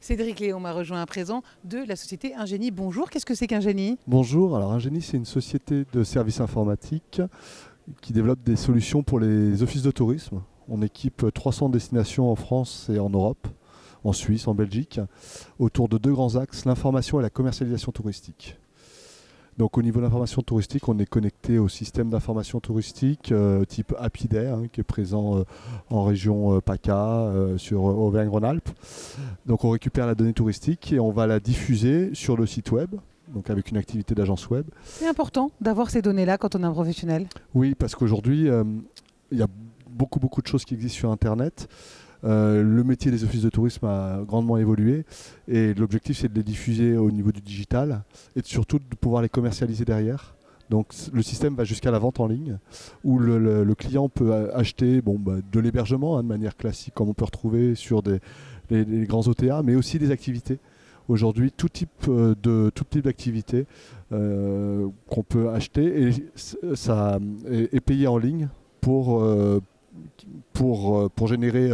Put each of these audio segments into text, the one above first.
Cédric Léon m'a rejoint à présent de la société Ingénie. Bonjour, qu'est-ce que c'est qu'Ingénie? Bonjour, alors Ingénie c'est une société de services informatiques qui développe des solutions pour les offices de tourisme. On équipe 300 destinations en France et en Europe, en Suisse, en Belgique, autour de deux grands axes, l'information et la commercialisation touristique. Donc au niveau de l'information touristique, on est connecté au système d'information touristique type Apidair, qui est présent en région PACA, sur Auvergne-Rhône-Alpes. Donc on récupère la donnée touristique et on va la diffuser sur le site web, donc avec une activité d'agence web. C'est important d'avoir ces données-là quand on est un professionnel. Oui, parce qu'aujourd'hui, il y a beaucoup de choses qui existent sur Internet. Le métier des offices de tourisme a grandement évolué et l'objectif c'est de les diffuser au niveau du digital et surtout de pouvoir les commercialiser derrière. Donc le système va jusqu'à la vente en ligne où le client peut acheter de l'hébergement de manière classique comme on peut retrouver sur les grands OTA, mais aussi des activités. Aujourd'hui, tout type d'activité qu'on peut acheter et ça est payé en ligne pour générer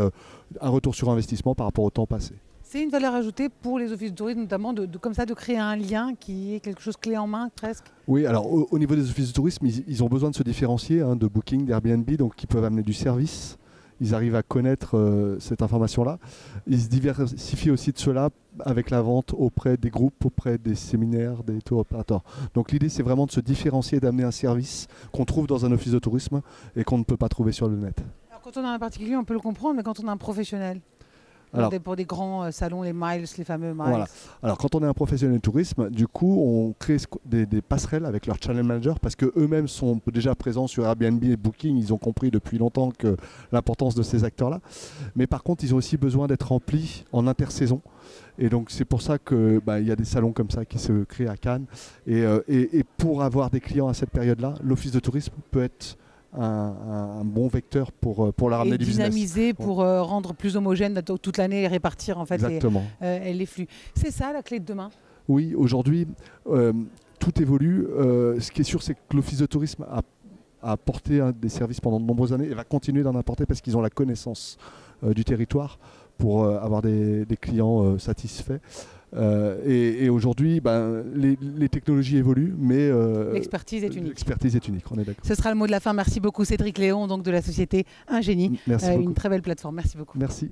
un retour sur investissement par rapport au temps passé. C'est une valeur ajoutée pour les offices de tourisme, notamment comme ça, de créer un lien qui est quelque chose clé en main presque. Oui, alors au niveau des offices de tourisme, ils ont besoin de se différencier de Booking, d'Airbnb, donc qui peuvent amener du service. Ils arrivent à connaître cette information-là. Ils se diversifient aussi de cela avec la vente auprès des groupes, auprès des séminaires, des tour opérateurs. Donc l'idée, c'est vraiment de se différencier, d'amener un service qu'on trouve dans un office de tourisme et qu'on ne peut pas trouver sur le net. Alors, quand on a un particulier, on peut le comprendre, mais quand on a un professionnel, pour des grands salons, les miles, les fameux miles. Voilà. Alors quand on est un professionnel de tourisme, du coup on crée des passerelles avec leur channel manager parce qu'eux-mêmes sont déjà présents sur Airbnb et Booking, ils ont compris depuis longtemps que l'importance de ces acteurs-là. Mais par contre ils ont aussi besoin d'être remplis en intersaison. Et donc c'est pour ça qu'il y a des salons comme ça qui se créent à Cannes. Et pour avoir des clients à cette période-là, l'office de tourisme peut être un bon vecteur pour la ramener du business. Dynamiser pour rendre plus homogène toute l'année et répartir en fait les flux. C'est ça la clé de demain? Oui, aujourd'hui tout évolue. Ce qui est sûr, c'est que l'office de tourisme a apporté des services pendant de nombreuses années et va continuer d'en apporter parce qu'ils ont la connaissance du territoire pour avoir des clients satisfaits. Et aujourd'hui, les technologies évoluent, mais l'expertise est unique. L'expertise est unique, on est d'accord. Ce sera le mot de la fin. Merci beaucoup Cédric Léon, donc de la société Ingénie. Merci beaucoup. Une très belle plateforme. Merci beaucoup. Merci.